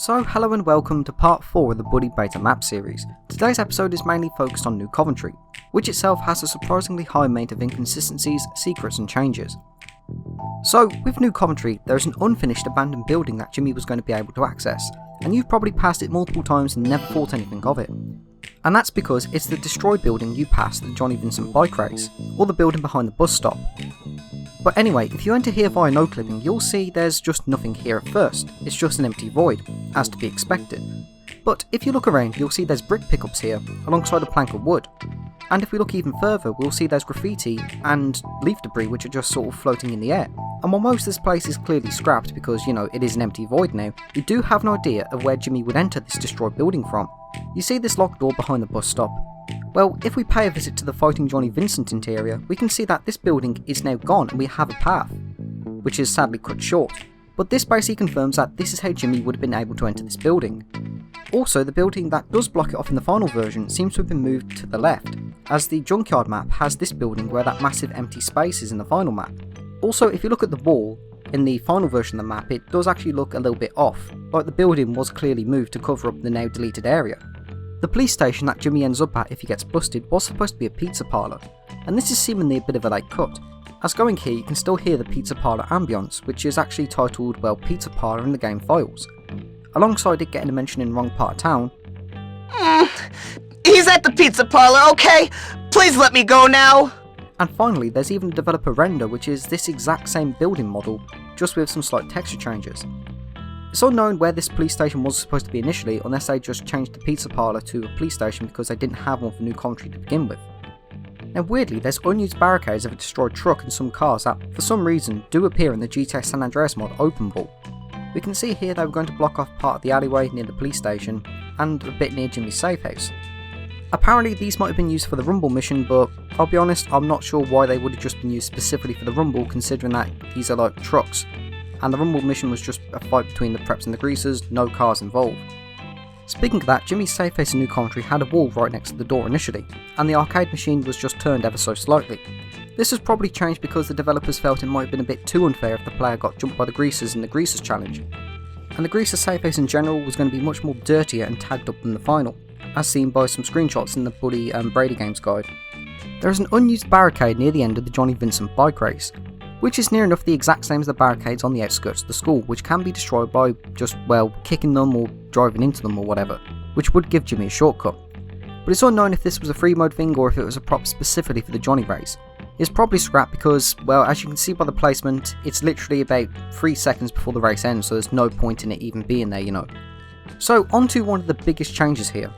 So hello and welcome to part 4 of the Buddy Beta map series. Today's episode is mainly focused on New Coventry, which itself has a surprisingly high amount of inconsistencies, secrets and changes. So with New Coventry, there is an unfinished abandoned building that Jimmy was going to be able to access, and you've probably passed it multiple times and never thought anything of it. And that's because it's the destroyed building you passed at the Johnny Vincent bike race, or the building behind the bus stop. But anyway, if you enter here via no clipping, you'll see there's just nothing here at first. It's just an empty void, as to be expected. But if you look around, you'll see there's brick pickups here, alongside a plank of wood. And if we look even further, we'll see there's graffiti and leaf debris which are just sort of floating in the air. And while most of this place is clearly scrapped because, it is an empty void now, you do have an idea of where Jimmy would enter this destroyed building from. You see this locked door behind the bus stop? Well, if we pay a visit to the Fighting Johnny Vincent interior, we can see that this building is now gone and we have a path, which is sadly cut short. But this basically confirms that this is how Jimmy would have been able to enter this building. Also, the building that does block it off in the final version seems to have been moved to the left, as the junkyard map has this building where that massive empty space is in the final map. Also, if you look at the wall, in the final version of the map, it does actually look a little bit off, like the building was clearly moved to cover up the now deleted area. The police station that Jimmy ends up at if he gets busted was supposed to be a pizza parlour, and this is seemingly a bit of a late cut, as going here you can still hear the pizza parlour ambience, which is actually titled, Pizza Parlour in the game files. Alongside it getting a mention in wrong part of town. He's at the pizza parlor, okay? Please let me go now! And finally, there's even a developer render which is this exact same building model, just with some slight texture changes. It's unknown where this police station was supposed to be initially, unless they just changed the pizza parlour to a police station because they didn't have one for New Coventry to begin with. Now weirdly, there's unused barricades of a destroyed truck and some cars that, for some reason, do appear in the GTA San Andreas mod Open Ball. We can see here they were going to block off part of the alleyway near the police station, and a bit near Jimmy's safe house. Apparently these might have been used for the Rumble mission, but I'll be honest, I'm not sure why they would have just been used specifically for the Rumble, considering that these are like trucks. And the Rumble mission was just a fight between the preps and the greasers, no cars involved. Speaking of that, Jimmy's safe house in New Coventry had a wall right next to the door initially, and the arcade machine was just turned ever so slightly. This has probably changed because the developers felt it might have been a bit too unfair if the player got jumped by the greasers in the greasers challenge. And the greaser safe house in general was going to be much more dirtier and tagged up than the final, as seen by some screenshots in the Buddy Brady Games guide. There is an unused barricade near the end of the Johnny Vincent bike race, which is near enough the exact same as the barricades on the outskirts of the school, which can be destroyed by just, kicking them or driving into them or whatever, which would give Jimmy a shortcut. But it's unknown if this was a free mode thing or if it was a prop specifically for the Johnny race. It's probably scrapped because, as you can see by the placement, it's literally about 3 seconds before the race ends, so there's no point in it even being there, So on to one of the biggest changes here,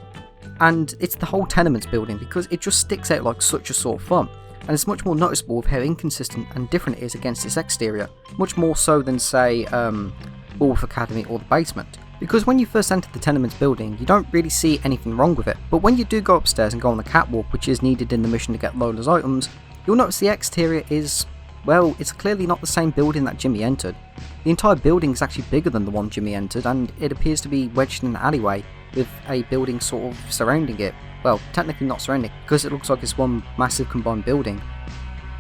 and it's the whole Tenements building, because it just sticks out like such a sore thumb. And it's much more noticeable of how inconsistent and different it is against its exterior, much more so than say Wolf Academy or the basement. Because when you first enter the Tenements building, you don't really see anything wrong with it, but when you do go upstairs and go on the catwalk, which is needed in the mission to get Lola's items, you'll notice the exterior is, it's clearly not the same building that Jimmy entered. The entire building is actually bigger than the one Jimmy entered, and it appears to be wedged in an alleyway with a building sort of surrounding it. Well, technically not surrounding it, because it looks like it's one massive combined building.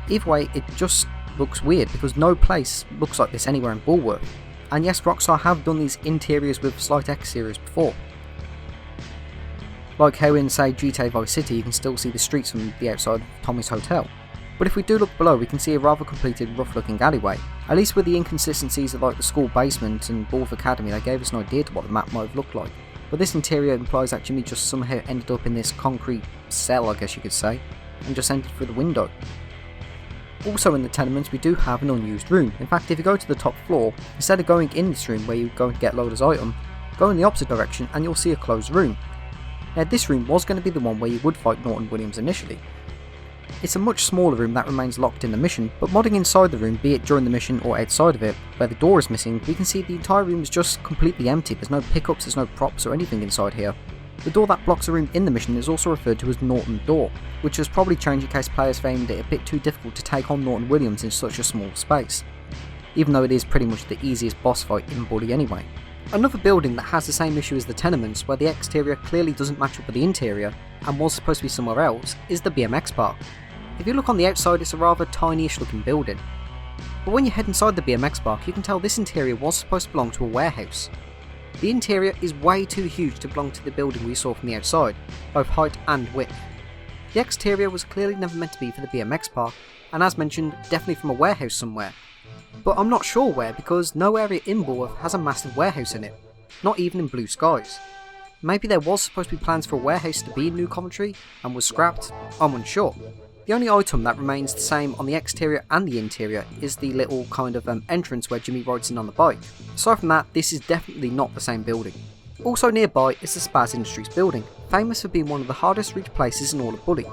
Either way, it just looks weird, because no place looks like this anywhere in Bulworth. And yes, Rockstar have done these interiors with slight exteriors before. Like how in, say, GTA Vice City you can still see the streets from the outside of Tommy's Hotel. But if we do look below, we can see a rather completed, rough looking alleyway. At least with the inconsistencies of like the school basement and Wolf Academy, they gave us an idea to what the map might have looked like. But this interior implies that Jimmy just somehow ended up in this concrete cell, I guess you could say, and just entered through the window. Also in the Tenements we do have an unused room. In fact, if you go to the top floor, instead of going in this room where you go and get Lola's item, go in the opposite direction and you'll see a closed room. Now this room was going to be the one where you would fight Norton Williams initially. It's a much smaller room that remains locked in the mission, but modding inside the room, be it during the mission or outside of it, where the door is missing, we can see the entire room is just completely empty. There's no pickups, there's no props or anything inside here. The door that blocks the room in the mission is also referred to as Norton Door, which has probably changed in case players found it a bit too difficult to take on Norton Williams in such a small space, even though it is pretty much the easiest boss fight in Buddy anyway. Another building that has the same issue as the Tenements, where the exterior clearly doesn't match up with the interior, and was supposed to be somewhere else, is the BMX park. If you look on the outside, it's a rather tiny-ish looking building. But when you head inside the BMX park, you can tell this interior was supposed to belong to a warehouse. The interior is way too huge to belong to the building we saw from the outside, both height and width. The exterior was clearly never meant to be for the BMX park, and as mentioned, definitely from a warehouse somewhere. But I'm not sure where because no area in Bournemouth has a massive warehouse in it, not even in blue skies. Maybe there was supposed to be plans for a warehouse to be in New Coventry and was scrapped, I'm unsure. The only item that remains the same on the exterior and the interior is the little kind of entrance where Jimmy rides in on the bike. Aside from that, this is definitely not the same building. Also nearby is the Spazz Industries building, famous for being one of the hardest to reach places in all of Bully.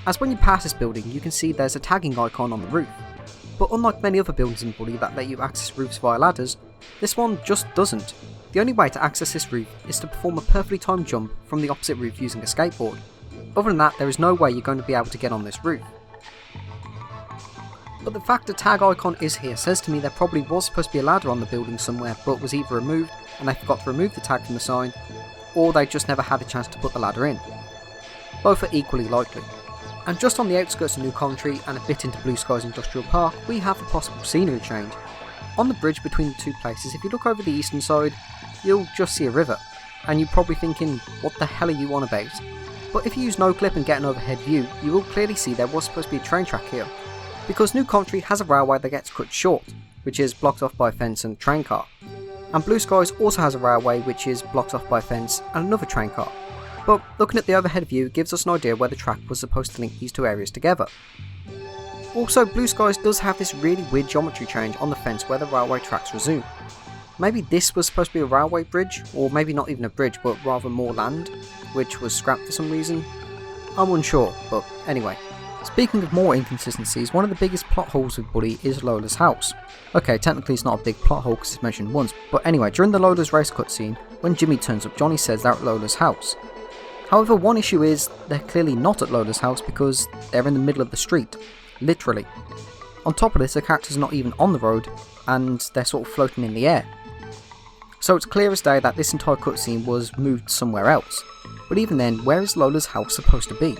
As when you pass this building you can see there's a tagging icon on the roof, but unlike many other buildings in Bully that let you access roofs via ladders, this one just doesn't. The only way to access this roof is to perform a perfectly timed jump from the opposite roof using a skateboard. Other than that, there is no way you're going to be able to get on this roof. But the fact a tag icon is here says to me there probably was supposed to be a ladder on the building somewhere but was either removed and they forgot to remove the tag from the sign, or they just never had a chance to put the ladder in. Both are equally likely. And just on the outskirts of New Coventry and a bit into Blue Skies Industrial Park, we have a possible scenery change. On the bridge between the two places, if you look over the eastern side, you'll just see a river, and you're probably thinking, what the hell are you on about? But if you use no clip and get an overhead view, you will clearly see there was supposed to be a train track here, because New Coventry has a railway that gets cut short, which is blocked off by a fence and a train car. And Blue Skies also has a railway which is blocked off by a fence and another train car. But looking at the overhead view gives us an idea where the track was supposed to link these two areas together. Also, Blue Skies does have this really weird geometry change on the fence where the railway tracks resume. Maybe this was supposed to be a railway bridge, or maybe not even a bridge but rather more land, which was scrapped for some reason. I'm unsure, but anyway. Speaking of more inconsistencies, one of the biggest plot holes with Bully is Lola's house. Okay, technically it's not a big plot hole because it's mentioned once, but anyway, during the Lola's race cutscene, when Jimmy turns up, Johnny says they're at Lola's house. However, one issue is they're clearly not at Lola's house because they're in the middle of the street, literally. On top of this, the characters are not even on the road, and they're sort of floating in the air. So it's clear as day that this entire cutscene was moved somewhere else. But even then, where is Lola's house supposed to be?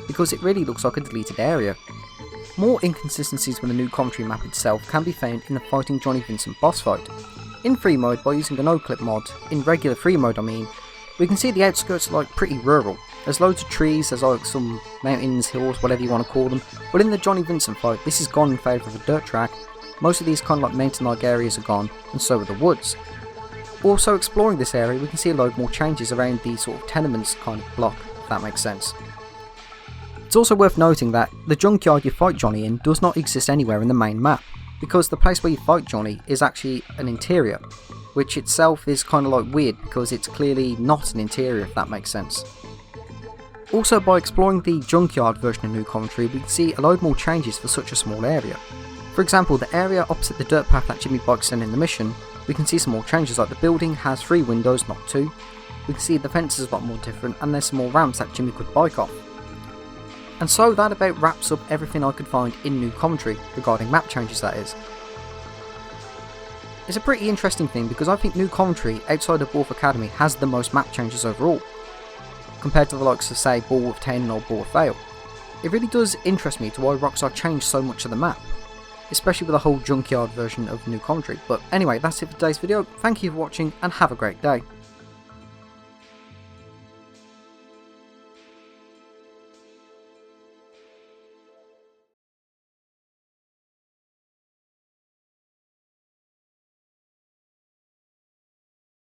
Because it really looks like a deleted area. More inconsistencies with the New Coventry map itself can be found in the Fighting Johnny Vincent boss fight. In free mode, by using the no-clip mod, in regular free mode I mean, we can see the outskirts are like pretty rural. There's loads of trees, there's like some mountains, hills, whatever you want to call them, but in the Johnny Vincent fight this is gone in favour of a dirt track. Most of these kind of like mountain-like areas are gone, and so are the woods. Also exploring this area we can see a load more changes around the sort of tenements kind of block, if that makes sense. It's also worth noting that the junkyard you fight Johnny in does not exist anywhere in the main map, because the place where you fight Johnny is actually an interior, which itself is kind of like weird because it's clearly not an interior, if that makes sense. Also, by exploring the junkyard version of New Coventry we can see a load more changes for such a small area. For example, the area opposite the dirt path that Jimmy bikes in the mission, we can see some more changes, like the building has 3 windows, not 2. We can see the fence is a lot more different and there's some more ramps that Jimmy could bike off. And so that about wraps up everything I could find in New Coventry, regarding map changes that is. It's a pretty interesting thing because I think New Coventry, outside of Bournemouth Academy, has the most map changes overall, compared to the likes of say Bournemouth Town or Bournemouth Vale. It really does interest me to why Rockstar changed so much of the map, especially with the whole junkyard version of New Coventry. But anyway, that's it for today's video. Thank you for watching and have a great day.